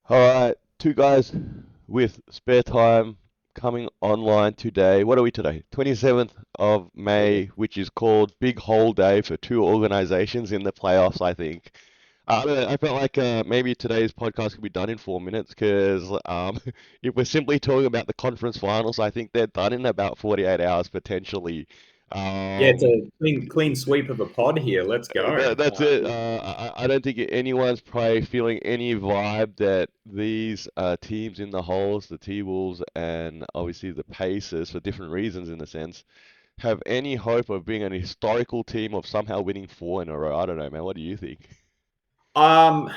All right, two guys with spare time coming online today. What are we today? 27th of May, which is called Big Hole Day for two organizations in the playoffs, I think. I don't know, I felt like maybe today's podcast could be done in 4 minutes because if we're simply talking about the conference finals, I think they're done in about 48 hours potentially. Yeah, it's Um, a clean sweep of a pod here. Let's go. that's it. I don't think anyone's probably feeling any vibe that these teams in the holes, the T-Wolves and obviously the Pacers, for different reasons in a sense, have any hope of being an historical team of somehow winning four in a row. I don't know, man. What do you think? Um,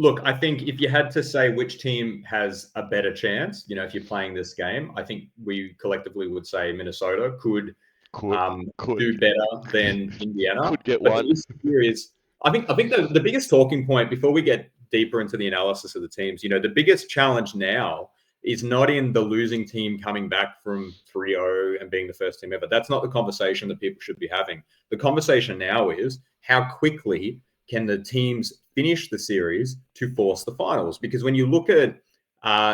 Look, I think if you had to say which team has a better chance, if you're playing this game, I think we collectively would say Minnesota could Could, um, could, do better than Indiana. could get But one. the issue here is, I think the biggest talking point before we get deeper into the analysis of the teams, the biggest challenge now is not in the losing team coming back from 3-0 and being the first team ever. That's not the conversation that people should be having. The conversation now is how quickly can the teams finish the series to force the finals? Because when you look at,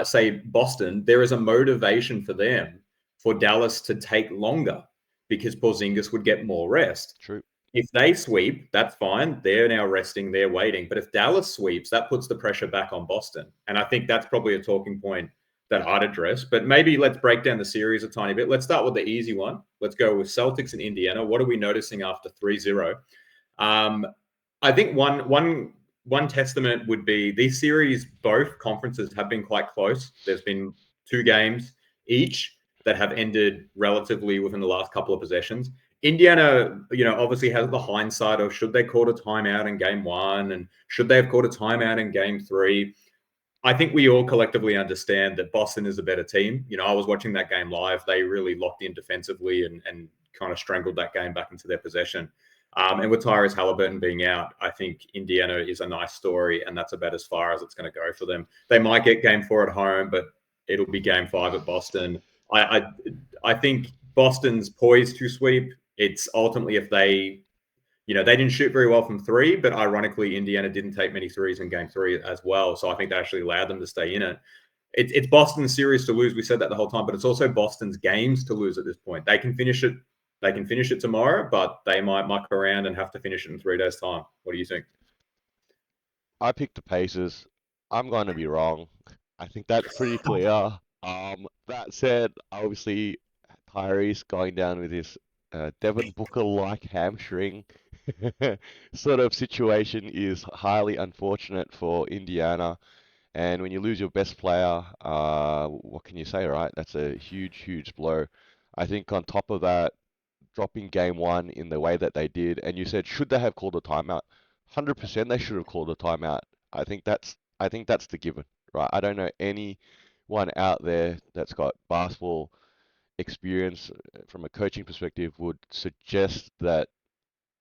say, Boston, there is a motivation for them for Dallas to take longer because Porzingis would get more rest. True. If they sweep, that's fine. They're now resting, they're waiting. But if Dallas sweeps, that puts the pressure back on Boston. And I think that's probably a talking point that I'd address. But maybe let's break down the series a tiny bit. Let's start with the easy one. Let's go with Celtics and Indiana. What are we noticing after 3-0? Um, I think one testament would be these series, both conferences have been quite close. There's been two games each that have ended relatively within the last couple of possessions. Indiana, obviously has the hindsight of should they call a timeout in game one and should they have called a timeout in game three. I think we all collectively understand that Boston is a better team. I was watching that game live. They really locked in defensively and kind of strangled that game back into their possession. And with Tyrese Halliburton being out, I think Indiana is a nice story, and that's about as far as it's going to go for them. They might get game four at home, but it'll be game five at Boston. I I, I think Boston's poised to sweep. It's ultimately if they didn't shoot very well from three, but ironically, Indiana didn't take many threes in game three as well. So I think that actually allowed them to stay in it. It's Boston's series to lose. We said that the whole time, but it's also Boston's games to lose at this point. They can finish it. They can finish it tomorrow, but they might muck around and have to finish it in 3 days' time. What do you think? I picked the Pacers. I'm going to be wrong. I think that's pretty clear. That said, obviously Tyrese going down with his Devin Booker-like hamstring sort of situation is highly unfortunate for Indiana. And when you lose your best player, what can you say, right? That's a huge, huge blow. I think on top of that, dropping game one in the way that they did, and you said, should they have called a timeout? 100% they should have called a timeout. I think that's the given, right? I don't know anyone out there that's got basketball experience from a coaching perspective would suggest that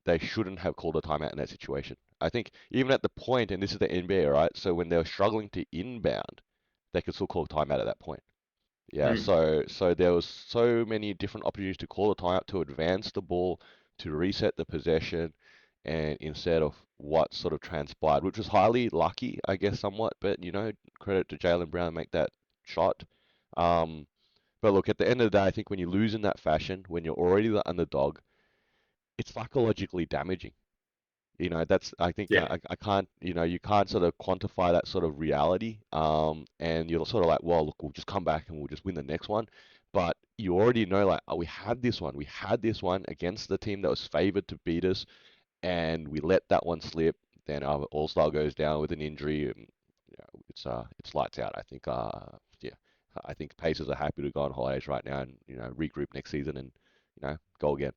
they shouldn't have called a timeout in that situation. I think even at the point, and this is the NBA, right? So when they were struggling to inbound, they could still call timeout at that point. Yeah, Mm. so there was so many different opportunities to call a timeout to advance the ball, to reset the possession, and instead of what sort of transpired, which was highly lucky, I guess, somewhat, but credit to Jalen Brown make that shot. Um, but look, at the end of the day, I think when you lose in that fashion, when you're already the underdog, it's psychologically damaging. That's I think Yeah. I can't you can't sort of quantify that sort of reality. And you're sort of like, well, look, we'll just come back and we'll just win the next one. But you already know, like, oh, we had this one against the team that was favored to beat us, and we let that one slip. Then our All-Star goes down with an injury, and it's lights out. I think yeah, I think Pacers are happy to go on holidays right now and regroup next season and go again.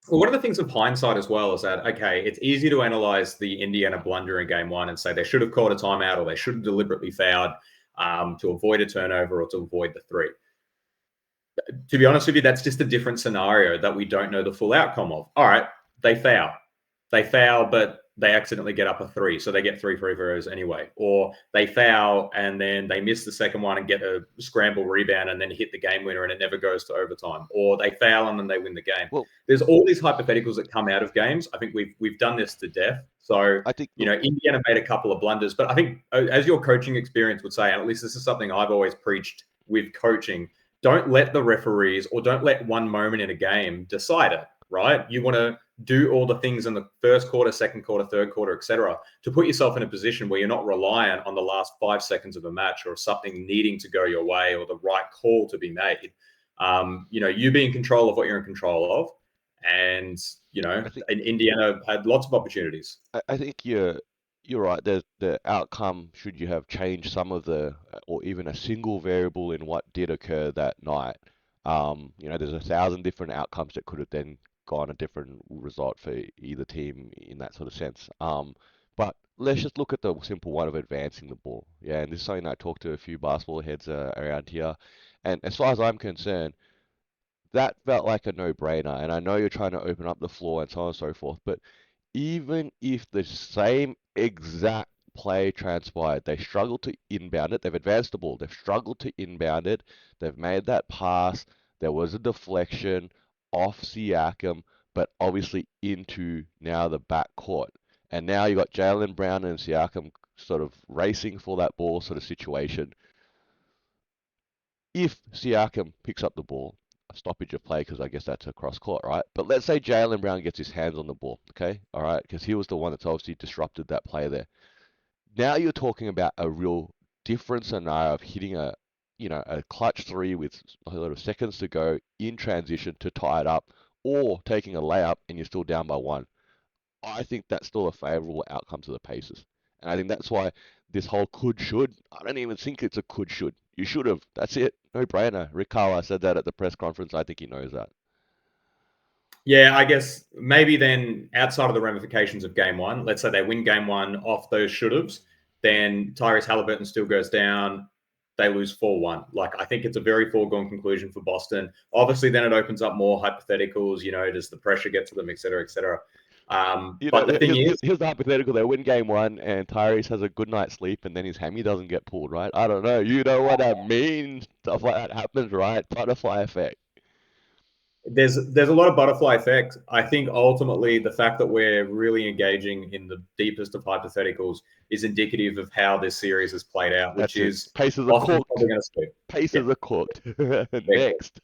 Well, one of the things of hindsight as well is that, okay, it's easy to analyze the Indiana blunder in game one and say they should have called a timeout or they should have deliberately fouled to avoid a turnover or to avoid the three. To be honest with you, that's just a different scenario that we don't know the full outcome of. All right, they foul. They foul, but they accidentally get up a three, so they get three free throws anyway, or they foul and then they miss the second one and get a scramble rebound and then hit the game winner and it never goes to overtime, or they foul and then they win the game. Well, There's all these hypotheticals that come out of games. I think we've done this to death. So I think look, Indiana made a couple of blunders, but I think as your coaching experience would say, and at least this is something I've always preached with coaching, don't let the referees or don't let one moment in a game decide it, right? You want to do all the things in the first quarter, second quarter, third quarter, etc., to put yourself in a position where you're not reliant on the last 5 seconds of a match or something needing to go your way or the right call to be made. You be in control of what you're in control of, and I think Indiana had lots of opportunities. I think you're right. The outcome, should you have changed some of the or even a single variable in what did occur that night, there's 1,000 different outcomes that could have then gone a different result for either team in that sort of sense. But let's just look at the simple one of advancing the ball. Yeah, and this is something I talked to a few basketball heads around here, and as far as I'm concerned, that felt like a no-brainer. And I know you're trying to open up the floor and so on and so forth, but even if the same exact play transpired, they struggled to inbound it. They've advanced the ball. They've struggled to inbound it. They've made that pass. There was a deflection off Siakam, but obviously into now the back court. And now you got Jalen Brown and Siakam sort of racing for that ball sort of situation. If Siakam picks up the ball, a stoppage of play because I guess that's a cross court, right? But let's say Jalen Brown gets his hands on the ball, okay? All right, because he was the one that's obviously disrupted that play there. Now you're talking about a real different scenario of hitting a clutch three with a lot of seconds to go in transition to tie it up, or taking a layup and you're still down by one. I think that's still a favorable outcome to the Pacers. And I think that's why this whole could should, I don't even think it's a could should. You should have. That's it. No brainer. Rick Carlisle said that at the press conference. I think he knows that. Yeah, I guess maybe then outside of the ramifications of game one, let's say they win game one off those should haves, then Tyrese Halliburton still goes down. They lose 4-1. Like, I think it's a very foregone conclusion for Boston. Obviously, then it opens up more hypotheticals. Does the pressure get to them, et cetera, et cetera. But the thing is, Here's the hypothetical. They win game one and Tyrese has a good night's sleep and then his hammy doesn't get pulled, right? I don't know. You know what I mean? Stuff like that happens, right? Butterfly effect. there's a lot of butterfly effect. I think ultimately the fact that we're really engaging in the deepest of hypotheticals is indicative of how this series has played out, which That's it. is Pacers are Boston's cooked. probably going to sleep. Yeah, Pacers are cooked. they're Next.